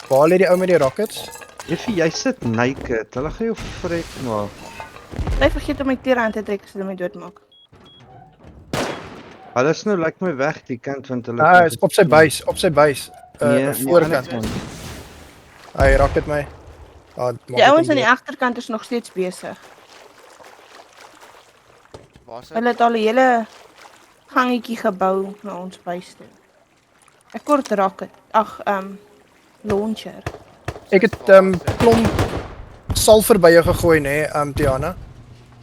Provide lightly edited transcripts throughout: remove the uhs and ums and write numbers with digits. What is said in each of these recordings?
Waar lê die ou met die rockets? Effie, jy sit naked. Hulle gaan jou vrek maak. Jy vergeet om my klere aan te trek as hulle my doodmaak. Hulle is nou lyk my weg die kant want hulle Is op sy buis, op sy buis. Nee, Voorkant. Hy rocket my. Die ouens aan die agterkant is nog steeds besig. Waar is Hulle het al 'n hele gangetjie gebou na ons base toe. 'n Kort rocket. Launcher. Ek het klomp sulfur by jou gegooi nê, Tiana.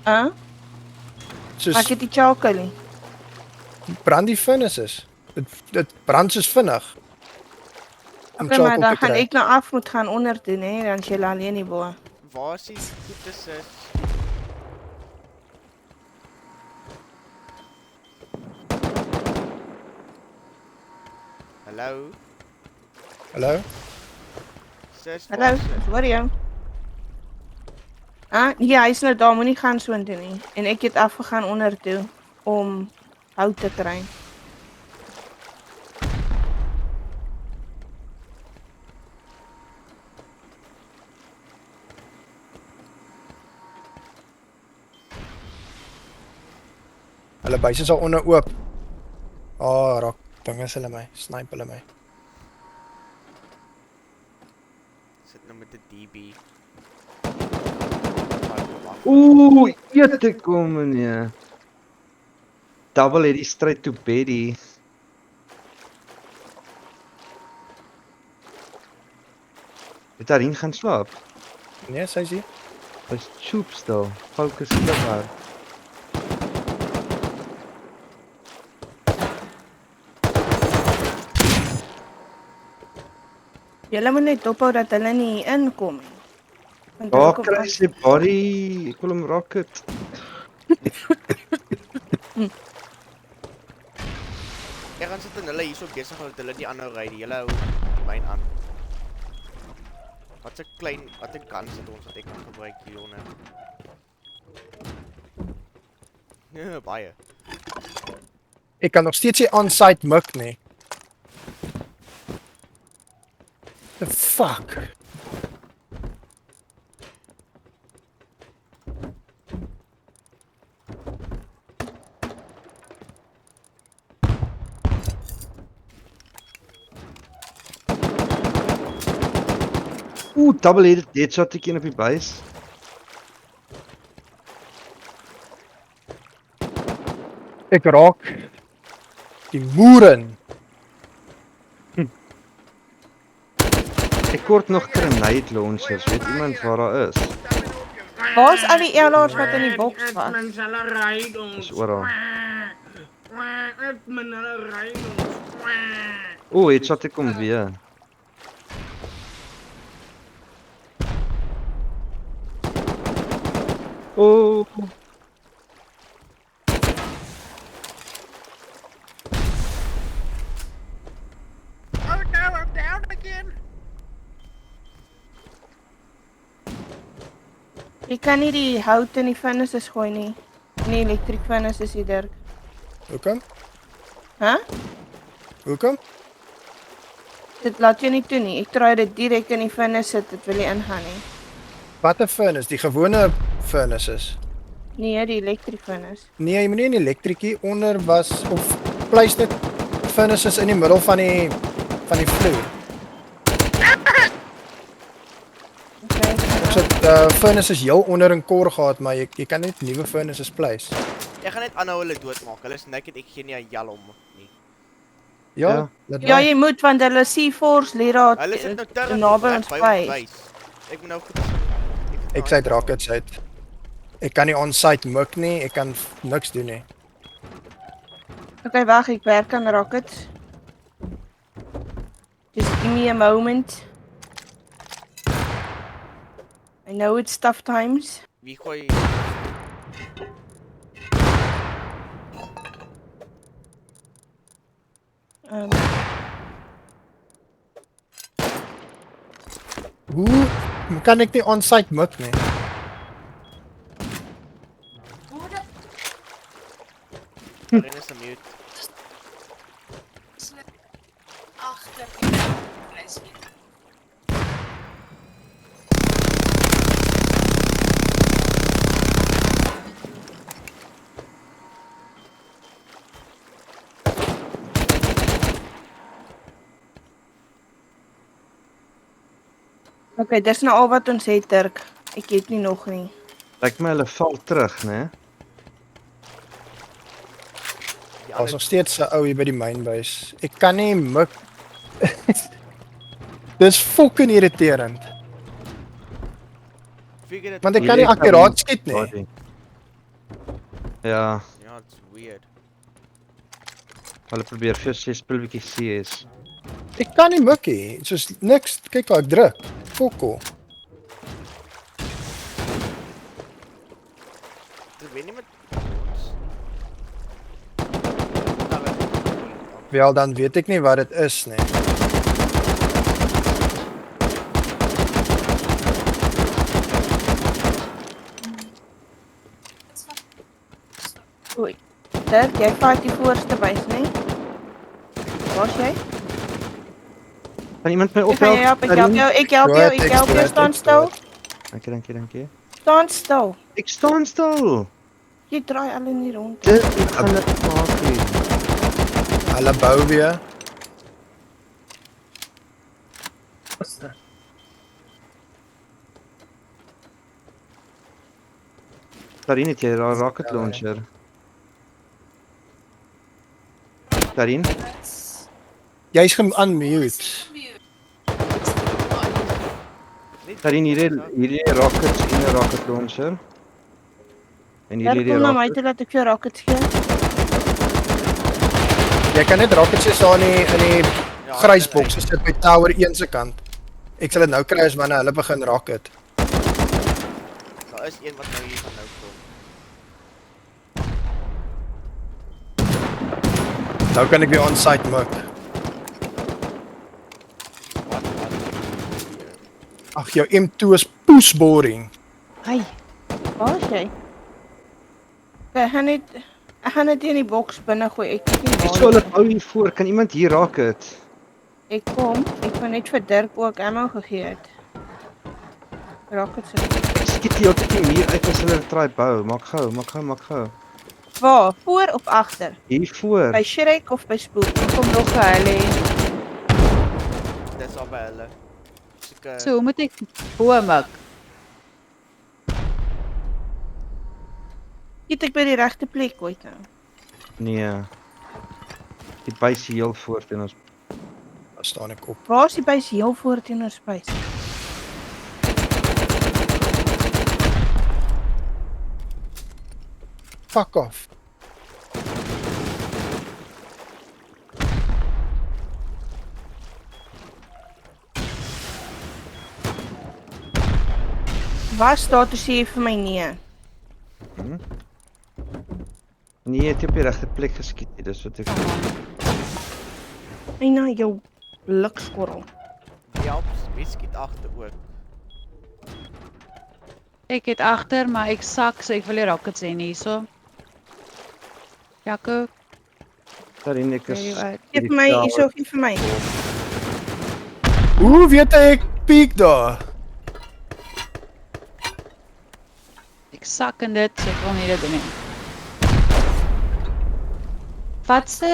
Ek Soos het die charcoal. brand die furnaces. Dit brand soos vinnig. Om Okay, maar charcoal dan te gaan kry. ek nou af moet gaan onder toe, hè, dan is jy alleen nie bo. Waar is die goede sis? Hallo? Hallo? Sis, Hallo, hoor jy? Ja, hy is nou daar, moenie gaan soontoe nie. En ek het afgegaan onder toe om hout te kry. Hulle buis is al onder oop. Raak dinge hulle my, snipe hulle my. Sit nou met 'n DB. Ooh, eet ek kom meneer. Double het die straight to beddy. Het daarin gaan slaap? Nee, sy sê. Hy's choop stil. Focus klipper. Julle moet net dophou dat hulle nie hier inkom nie. Want Daar hulle kom kry sy body. Ek wil hom rocket. Ek gaan sit en hulle hierso besig hou dat hulle nie aanhou ry nie. Julle hou die myn aan. Wat 'n kans het ons wat ek kan gebruik hieronder. Ja, baie. Ek kan nog steeds nie on-site mik nie. The fuck? Ooh, double headshot ek een op die buis. Ek raak die moeren. Ek kort nog grenade launchers. Weet iemand waar daar is? Waar is al die eelaars wat in die boks was? Mens hulle ry ons. Dis oral. Men hulle ry ons. Ooh, headshot ek hom weer. Ooh. Oh no, I'm down again. Jy kan nie die hout in die furnaces gooi nie. Nie electric furnaces hier, Dirk. Hoekom? Hoekom? Dit laat jy nie toe nie. Ek probeer dit direk in die furnace sit, dit wil nie ingaan nie. Wat 'n furnace? Die gewone furnaces. Nee, die electric furnace. Nee, jy moet nie in die elektriekie onder was of place net furnaces in die middel van die vloer. Okay. Ons het furnaces heel onder in core gehad, maar jy kan net nuwe furnaces place. Ek gaan net aanhou hulle doodmaak. Hulle is naked, ek gee nie 'n jal om nie. Ja, dit Ja, jy moet want hulle C4s lê daar Hulle sit nou terug naby ons base. Ek moet nou goed. ek sê rockets uit. Ek kan nie on-site mik nie, ek kan niks doen nie. Okay, wag, ek werk aan rockets. Just give me a moment. I know it's tough times. Wie gooi Hoe kan ek nie on-site mik nie? Erin is 'n mute. Okay, dis nou al wat ons het, Dirk. Ek het nie nog nie. Lyk my hulle val terug, né? Die Daar's ander nog steeds 'n ou hier by die mynbase. Ek kan nie mik. Dis fucking irriterend. figure it Want ek Hier kan nie is akkuraat daar skiet nie. Daardie. Ja, Ja, it's weird. hulle probeer vir jou 6 pulletjies CS. Ek kan nie mik nie. Soos niks. Kyk hoe ek druk. Fokol. Ek weet nie met ons. Nou, Wel dan weet ek nie wat dit is nie. Oei. Dirk, jy vat die voorste bys, né? Waar's jy? Kan iemand my Ek gaan ophelp? jou help, ek help jou, ek help jou, ek help jou, staan stil. Dankie. Staan stil. Ek staan stil. Jy draai al in die rond. Dit gaan dit maak nie. Hulle bou weer. Karin, het jy daar rocket launcher? Karin? Jy's unmute. Karin, hierdie rockets en 'n rocket launcher. En Dirk, hierdie kom na my rocket. toe dat ek jou rockets gee. Jy kan net rockets daar in die Ja, grysboks sit by tower 1 se kant. Ek sal dit nou kry as wanneer hulle begin rocket. Daar is een wat nou hier van nou kom. Nou kan ek weer on-site mik. Wat? Ag, jou M2 is poesboring. Hey. Waar's jy? Ek gaan net in die boks binne gooi. Ek weet nie Ek waar sou nie. hulle hou hier voor. Kan iemand hier rocket? Ek kom. Ek wil net vir Dirk ook ammo gegee het. Rockets. Ek skiet die hele tyd die muur uit as hulle try bou. Maak gou. Waar? Voor of agter? Hier voor. By Shrek of by Spook? Ek kom nog gehuil. Dis al by hulle. Soek So, hoe moet ek boomik? Eet ek by die regte plek ooit nou? Nee. Die base heel voor teen ons. Daar staan ek op. Waar is die bys heel voor teenoor spys? Fuck off. Waar staat toe sê jy vir my nee? Nee, jy het nie op die regte plek geskiet nie. Dis wat ek Ai nou jou blikskorrel. die help skiet agter ook. Ek het agter, maar ek sak, so ek wil die rockets hê hierso. Jaco, Karin, ek is very well. Geef vir my, hierso gee vir my. Hoe weet ek piek daar? Ek sak in dit, so ek wil nie dit doen nie. Wat se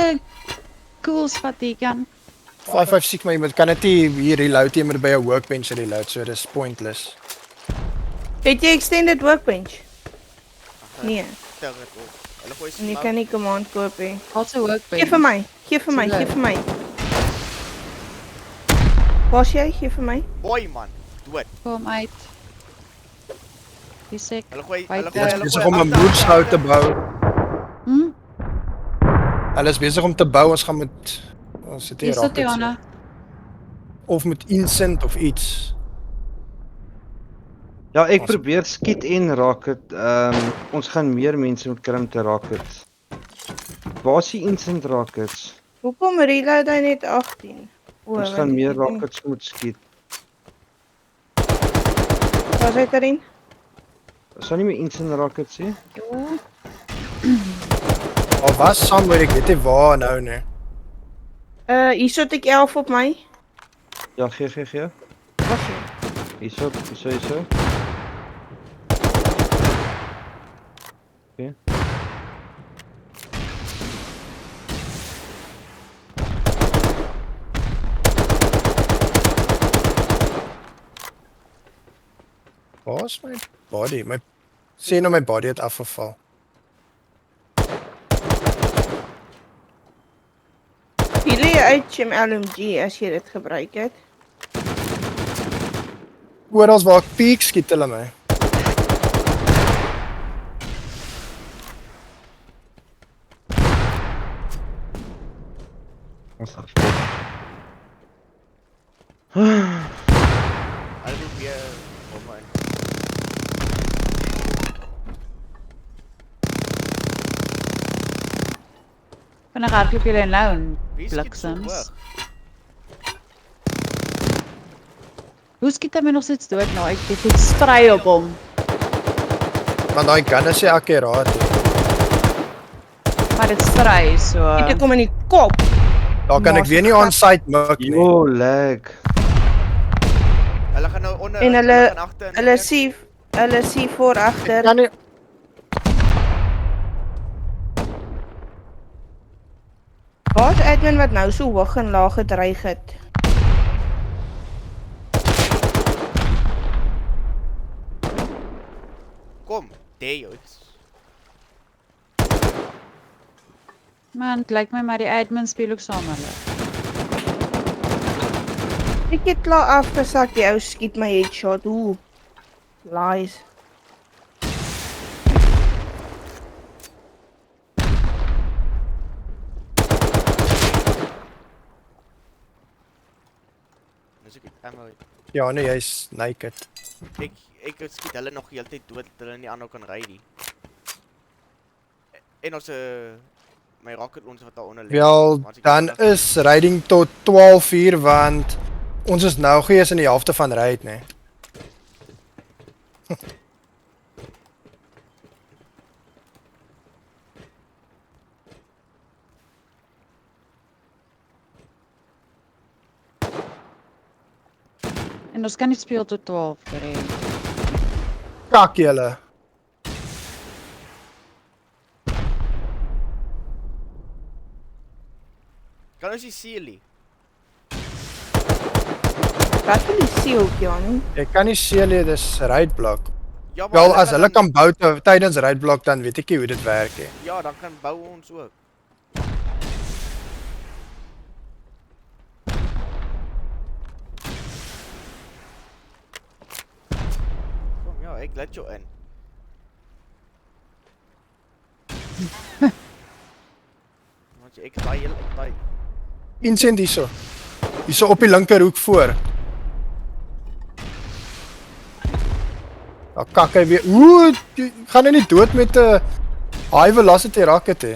cools wat jy kan? 556 maar jy moet kan dit nie hier reload jy moet by 'n workbench reload, so dis pointless. Het jy extended workbench? Nee, Tel dit op. Hulle gooi en jy smoke. kan nie command koop nie. Also Gee workbench. vir my, gee vir my, gee vir my. Waar's jy? Gee vir my. Boy man, dood. Kom uit. Dis ek. Hulle gooi Buite. Hulle is hulle besig gooi om 'n agter- moedshout te bou. Hm? Hulle is besig om te bou. Ons gaan met ons het hier Dis dit, Johanna. of met insent of iets. Ja, ek probeer skiet en rocket. Ons gaan meer mense moet kry om te rocket. Waar is die instant rockets? Hoekom reload hy net 18? O, Ons want gaan ek meer weet nie. rockets moet skiet. Waar's hy daarin? Is daar nie meer instant rockets nie? Jo. Al was somewhere ek weet nie waar nou nie. Hierso het ek 11 op my. Ja, gee. Was jy? Hierso. Okay. Waar is my body? Sê nou my body het afgeval. Jullie uit LMG as jy dit gebruik het. Oral waar ek peek skiet hulle my. Ons af. Hulle doen weer bomme in. Vinnig hardloop julle nou en Wie skiet so bliksems. hoog? Hoe skiet hy my nog steeds dood nou? Ek het sprei op hom. Want daai gun is nie akkuraat nie. Maar dit sprei so. Ek kom in die kop. Daar kan ek weer nie on-site mik nie. Jo, lag. Hulle gaan nou onder, En hulle gaan agter en hulle neer. sien voor agter. Kan nie Waar's Edwin wat nou so hoog en laag gedreig het? Kom, there you is. Man, het lyk my maar die admin speel ook saam hulle. Ek het klaar afgesak, die ou skiet my headshot. Ooh. Lies. Dis ek ammo. ja nee, jy's naked. Ek skiet hulle nog heeltyd dood dat hulle nie aanhou kan ry nie. En ons my rocket ons wat daaronder lê. Wel, Maar as ek dan nie- is riding tot 12 uur want ons is nou gees in die helfte van ride, nee. En ons kan nie speel tot 12 kry. Kak julle. Kan ons nie seal nie? Wat wil jy sê ook, Janu? Jy kan nie sê jy dis ride block. Ja, maar Wel, as hulle dan- kan bou tydens ride block dan weet ek nie hoe dit werk nie. Ja, dan kan bou ons ook. Kom ja, ek laat jou in. Want ek daai heel ek daai. Insend hierso. Hierso op die linkerhoek voor. Daar kak hy weer. Ooh, jy gaan hy nie dood met 'n high velocity rocket hè.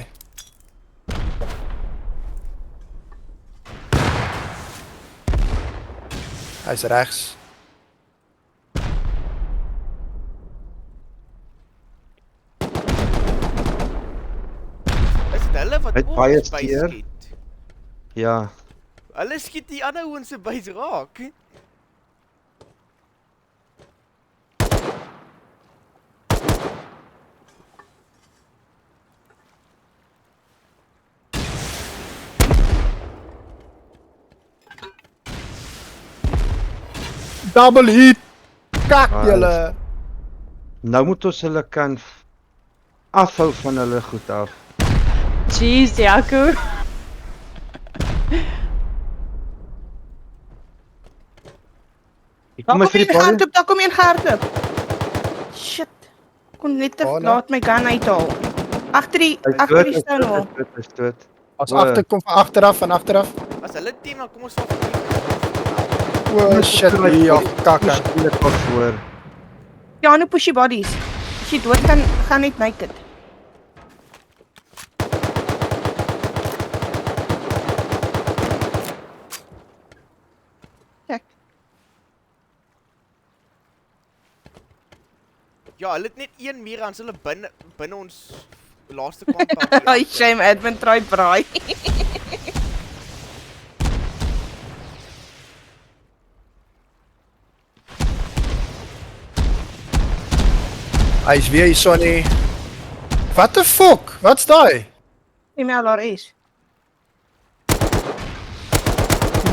Hy's regs. Is dit hulle wat Hy het baie ons by skeer. skiet? Ja. Hulle skiet die ander ouens se bys raak. Double hit. Kak Nice. julle. Nou moet ons hulle kan afhou van hulle goed af. Jeez, Jaco. Ek Daar kom my kom vir een die bal. gehardloop, daar kom een gehardloop. Shit. Kon net te Waar nou? laat my gun uithaal. Agter die stone wall. Is dood. As O. agterkom van agteraf van agteraf. As hulle team dan kom ons val vir O shit, hier kakke. Skielik pas voor. Ja, nou push die bodies. As jy dood gaan net naked. Kijk. Ja, hulle het net een muur aan hulle binne ons laaste compound. Ai, shame, Edwin try braai. Hy is weer hier so aan die... What the fuck? Wat's daai? MLRS.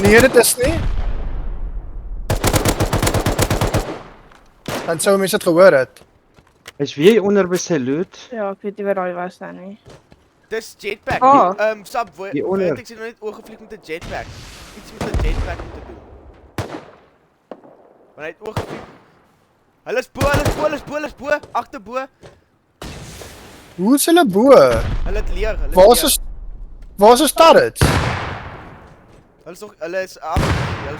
Nee, dit is nie. Dan sou mense dit gehoor het. Hy's weer hier onder by sy loot. Ja, ek weet nie wat daai was dan nie. Dis jetpack. Oh. Sap, Die onder. ek sien nou net oorgevlieg met 'n jetpack. Iets met 'n jetpack om te doen. Maar hy het oorgevlieg. Hulle is bo, agterbo. Hoe is hulle bo? Hulle het leer, hulle Waar is turrets? Hulle is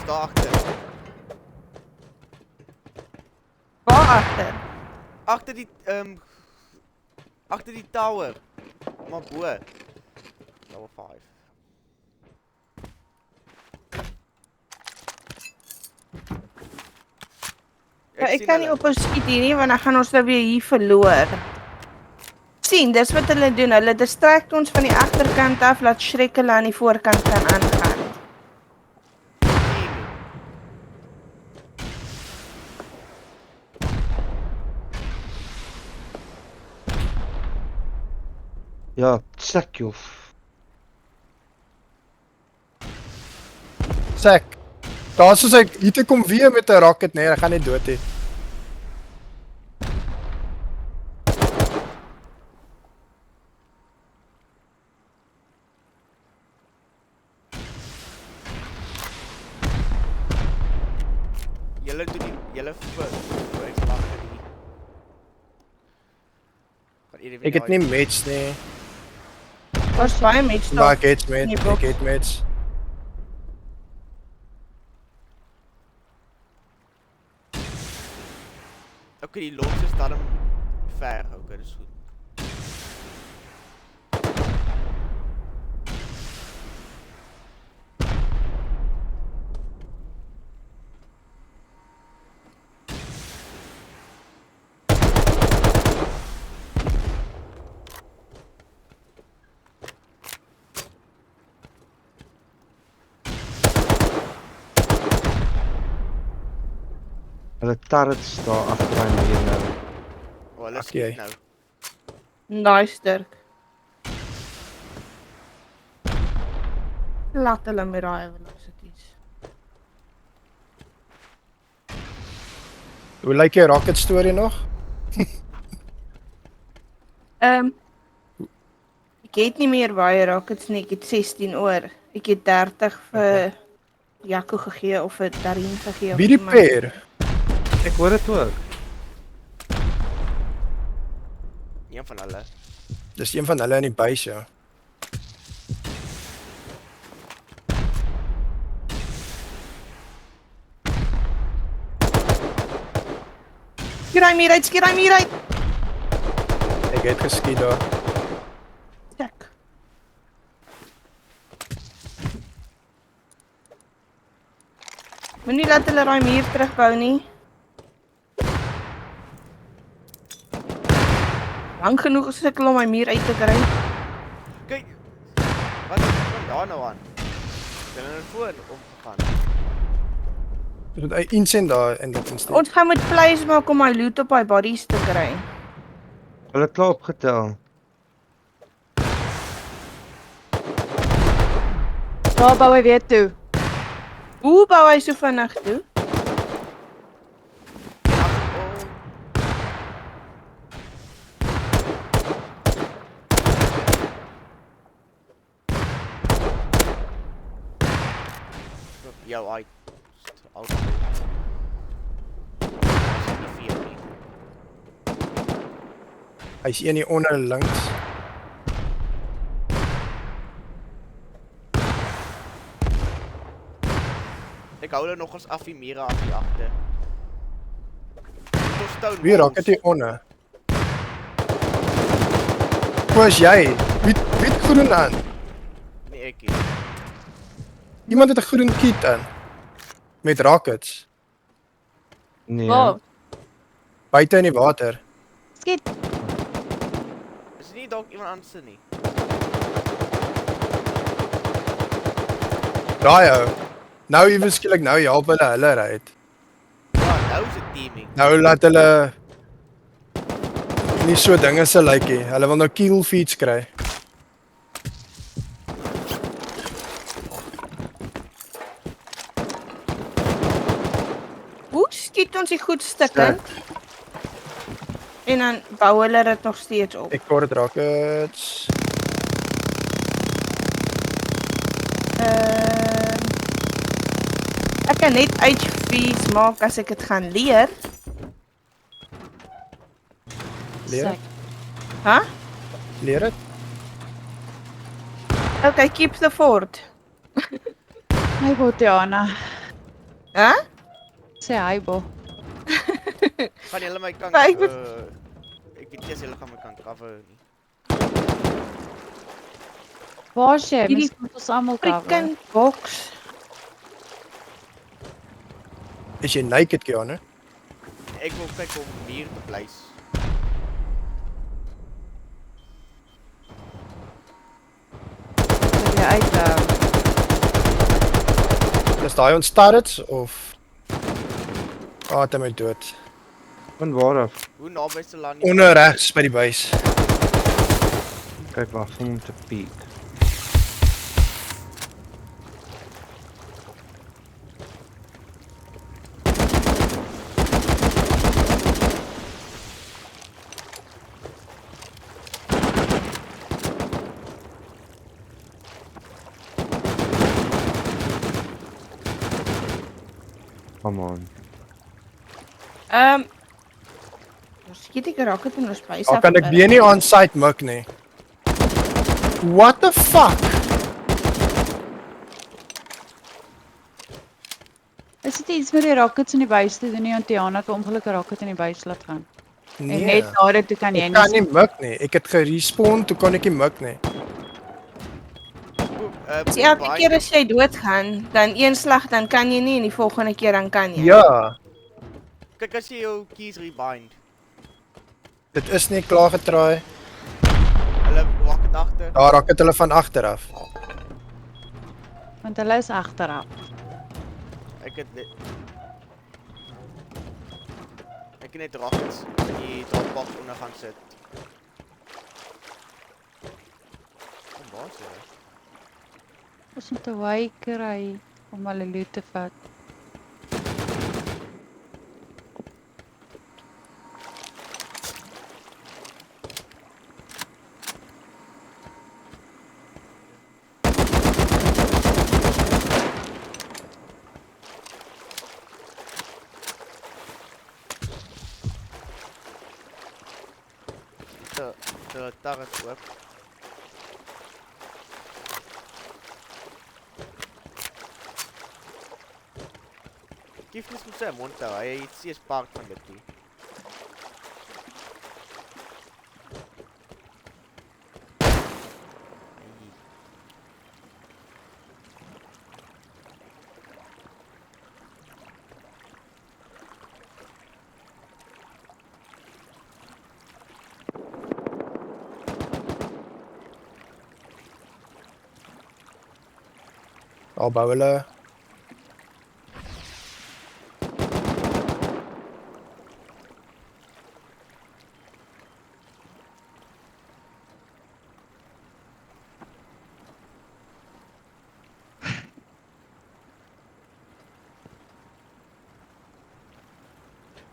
daar agter. Waar agter? Agter die tower. Maar bo. Tower 5. Ja, ek kan nie op ons skiet hier nie, want dan gaan ons nou weer hier verloor. Sien, dis wat hulle doen. Hulle distract ons van die agterkant af, laat Shrek hulle aan die voorkant kan aangaan. Ja, Sekjof. Sek. Daar soos ek hier te kom weer met 'n rocket, nee, ek gaan nie dood hê. Julle doen die julle vir ek lag hier. Ek het nie match nie. Ons baie met Maar stop. ek het match, Nee, ek box. het match. Okay, die launch is darm ver. Okay, dis goed. Hulle turrets daar agter hy hier nou. Oh, hulle Ag, skiet jy. nou. Nice, Dirk. Laat hulle met daai velocities. Hoe lyk jou rocket story nog? Ek het nie meer baie rockets nie, ek het 16 oor. Ek het 30 vir Jaco gegee of vir Darin gegee. of Wie die iemand. pair? Ek hoor dit ook. Een van hulle. Dis een van hulle in die base, ja. Skiet hy meer uit, skiet hy meer uit! Ek het geskiet daar. Check. Moenie laat hulle daai muur terugbou nie. Lang genoeg gesukkel om my muur uit te kry. Kyk. Wat is van daar nou aan? Hulle het voor omgegaan. Dit moet 'n insend daar in dit insteek. Ons gaan moet plays maak om my loot op my bodies te kry. Hulle het klaar opgetel. Waar bou hy weer toe? Hoe bou hy so vinnig toe? Jou uit. Auto. Die 4 nie. Hy's een hier onder links. Ek hou hulle nog ons af die mure af die agter. Moet ons stone Wie raak dit hier onder? Hoe is jy? Wie het groen aan? Nee, ek nie. Iemand het 'n groen kit aan. Met rockets. Nee. Waar? Buite in die water. Skiet. Is dit nie dalk iemand anders nie? Daai ou. Nou ewe skielik nou help hulle ry. Ja, nou is dit teaming. Nou laat hulle Nie so dinge se lykie. Hulle wil nou kill feeds kry. Hoe skiet ons die goed stukkend? En dan bou hulle dit nog steeds op. Ek kort rockets. Ek kan net HV's maak as ek dit gaan leer. Leer, Hæ? leer dit. Okay, keep the fort. Hy bo Tiana. Hæ? Sê hy bo. Gaan julle my kant Vyf- ek weet nie as julle gaan my kant cover nie. Waar is jy? Hierdie Mens moet ons almal cover. Freaking box. Is jy naked, Kiana? Ek wil kyk om hier te place. Wil jy uit Is daai ons turrets of het my dood. Van waar af? Hoe naby is Solani? Onder regs by die base. Kyk wag om te peek. Come on. Skiet ek 'n rocket in ons base. Al kan ek weer nie on site mik nie. What the fuck? Is dit iets met die rockets in die base te doen nie aan Tiana het 'n ongelukkige rocket in die base laat gaan. En Nee. net nadat toe kan jy Ek kan nie mik nie. Ek het gerespawn, toe kon ek nie mik nie. As elke keer as jy doodgaan, dan een slag, dan kan jy nie en die volgende keer dan kan jy. Ja, Kyk as jy jou keys rebind. dit is nie klaar getraai. Hulle wak dit agter. Daar raak dit hulle van agter af. want hulle is agteraf. Ek het net rockets in die dropbox onder gaan sit. Kom waar is jy? Ons moet 'n wy kry om hulle loot te vat. De turret oop. Kiefnis moet sy mond hou, hy het steeds part van dit nie. Al bou hulle.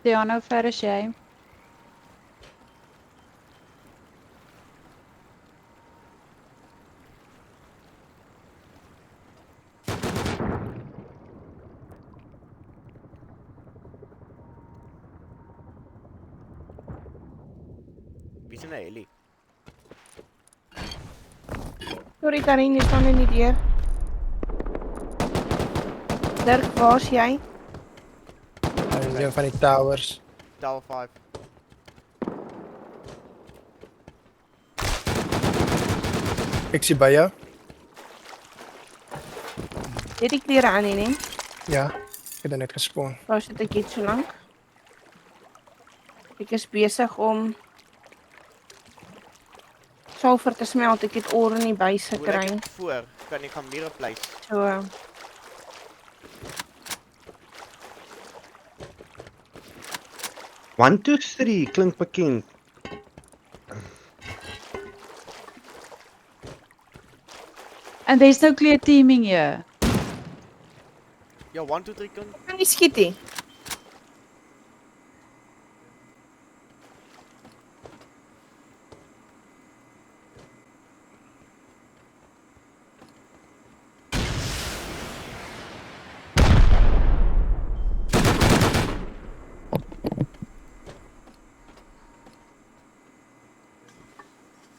Tiana, hoe ver is jy? Wie is in 'n heli? Sorry Karin, jy staan in die deur. Dirk, waar's jy? En een van die towers. Tower 5. Ek sien by jou. Het die klere aan nie, nee? Ja, ek het net gespawn. Waar sit ek iets so lank? Ek is besig om sulfur te smelt. Ek het ore in die base Hoe ek gekry. het voor, kan ek gaan meer place. So, 1 2 3 klink bekend. And there's no clear teaming here. Ja, 1, 2, 3 kan. Kan nie skiet nie.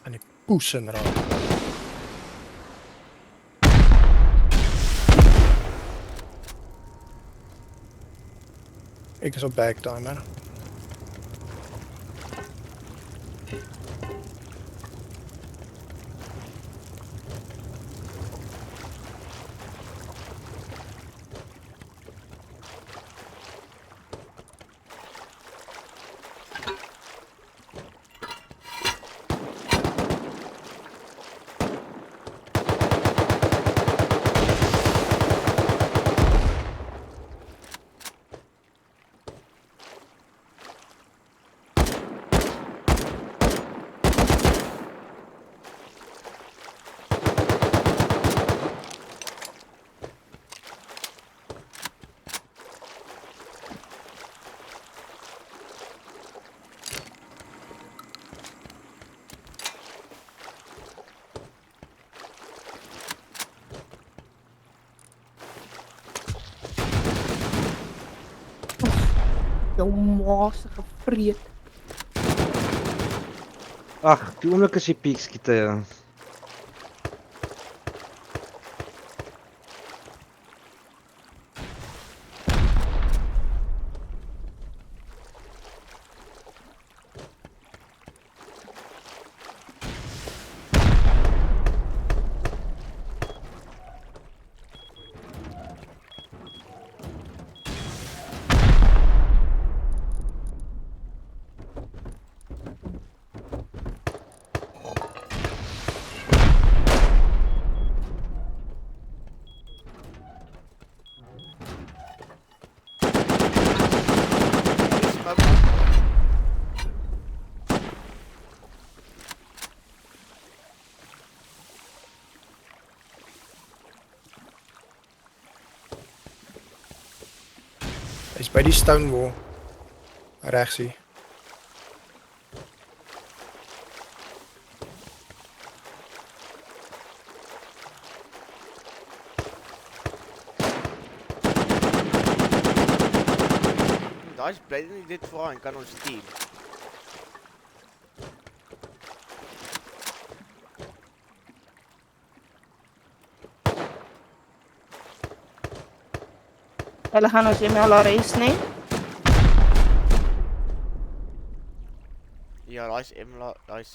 Aan die poes in raak. Ek is op backtimer. Jou ma se gevreet. Ag, die oomblik is die piekskiete, ja. Hy's by die stone wall. Regsie. Daai is bly nie dit vra en kan ons team. Hulle gaan ons email arrest, nee? Ja, daai is Emla, daai is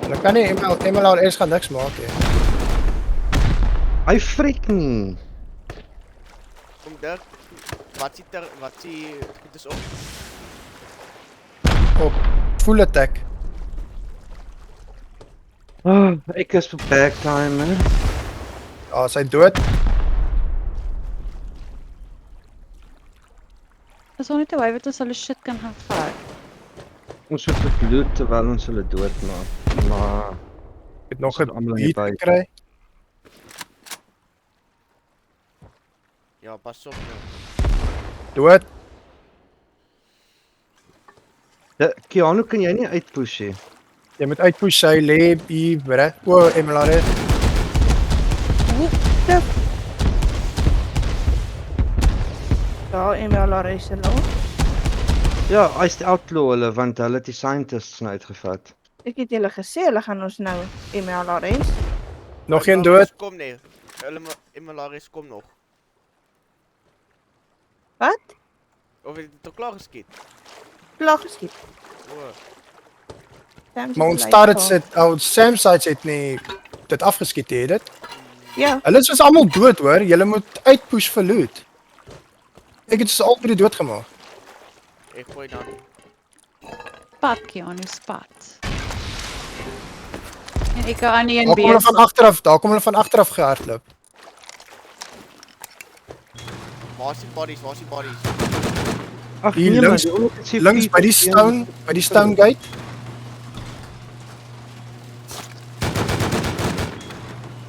Hulle kan nie MLRS gaan niks maak nie. Hy freak nie. kom Dirk. Wat goed is op? Op full attack. Ek is op backtimer. Ja, sy dood. Is daar net 'n wy wat ons hulle shit kan gaan vat? Ons moet dit loot terwyl ons hulle doodmaak. Maar Ek het nog Ons het 'n almal beat hier buite. gekry. Ja, pas op. Dood. ja, Keanu, kan jy nie uitpush nie? Jy moet uitpush, sy lê hier, bre. O, MLRS. Ja, email arrest hulle. Ja, hy's die outlaw hulle want hulle het die scientists nou uitgevat. Ek het julle gesê hulle gaan ons nou email arrest. Nog een dood. Kom nee. Hulle Emelaris kom nog. Wat? Of het dit al klaar geskiet? Klaar geskiet. O, Maar ons turrets het, ons Sam sites het nie dit afgeskiet, het dit? Ja, Hulle is almal dood hoor, julle moet uitpush vir loot. Ek het al drie dood gemaak. ek gooi dan. Spat, Keanu, spat. En ek aan die Daar een kom hulle van bees. agteraf, daar kom hulle van agteraf gehardloop. Waar is die bodies? Ag Hier nee, links- die oomblik is die Links by die stone, by die stone gate.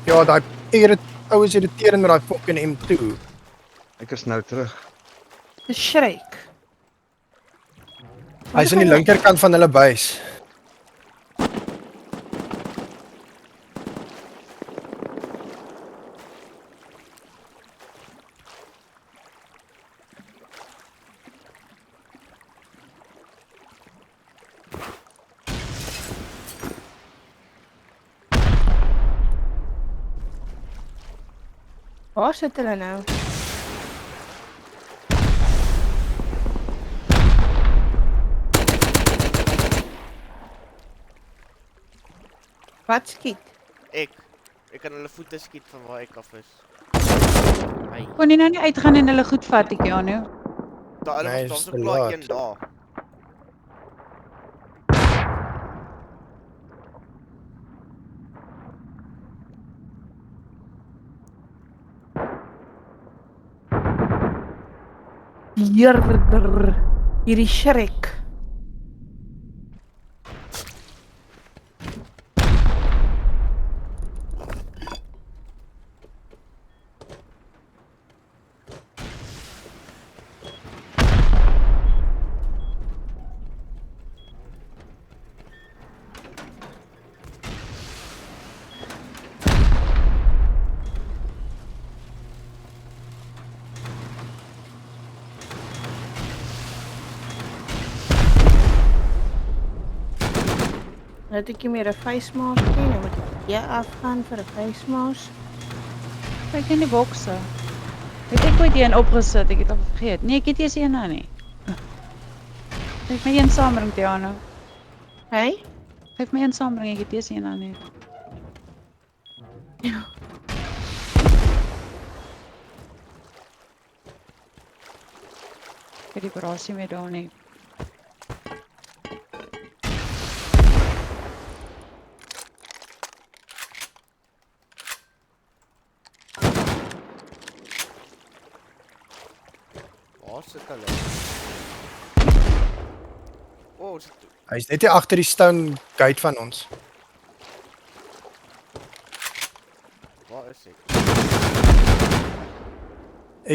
Ja, Ja, daai ouens irriterend met daai fucking M2. Ek is nou terug. Dis Shrek. Hy's aan die linkerkant van hulle base. Waar sit hulle nou? Wat skiet? Ek kan hulle voete skiet van waar ek af is. Hey, Kon jy nou nie uitgaan en hulle goed vat, Keanu? daar hulle Nee, was is so te klaar laat. een daar. Jerder. Hierdie Shrek. Het ek nie meer 'n face mask nie, nou moet ek hier afgaan vir 'n face mask. Kyk in die bokse. Het ek ooit een opgesit? Ek het al vergeet. Nee, ek het eers een nou nie. Geef my een saamring, Keanu. Hey? Geef my een saamring, ek het eers een nou nie. Ek het die operasie mee daar nie. Waar sit hulle? Oh, Hy's net hier agter die stone gate van ons. waar is ek?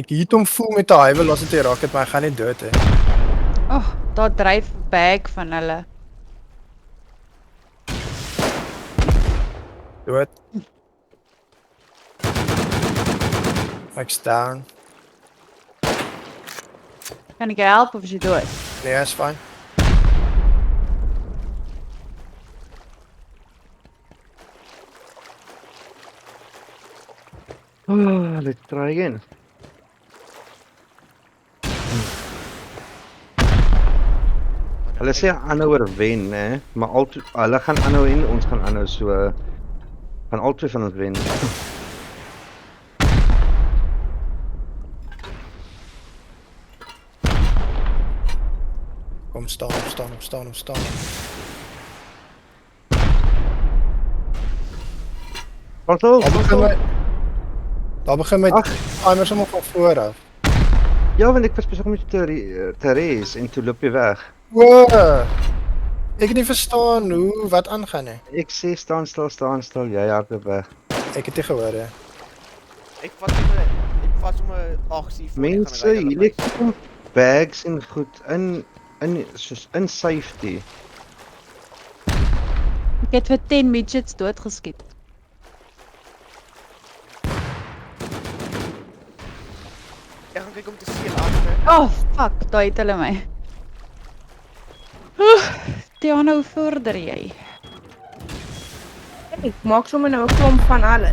Ek het hom voel met 'n high velocity rocket, maar hy gaan nie dood hè. Oh, daar dryf bag van hulle. Dood. Ek's down. Kan ek jou help of is jy dood? Nee, is fine. Oh, let's try again. Hulle sê aanhouer wen, hè, maar hulle gaan aanhou en ons gaan aanhou, so gaan albei van ons wen. Kom staan. Pas op, Daar begin my Ag. timer sommer van voor af. ja, want ek was besig om jou te race en toe loop jy weg. O. Ek het nie verstaan wat aangaan nie. Ek sê staan stil, jy hardloop weg. Ek het nie gehoor hè. Ek vat sommer aksie voor Mense, hier kom bags en goed soos in safety. Ek het vir 10 midgets doodgeskiet. Ek gaan kyk om te sien agter. Oh, fuck, daar het hulle my. Tiana, hoe vorder jy? Ek maak sommer nou 'n klomp van alles.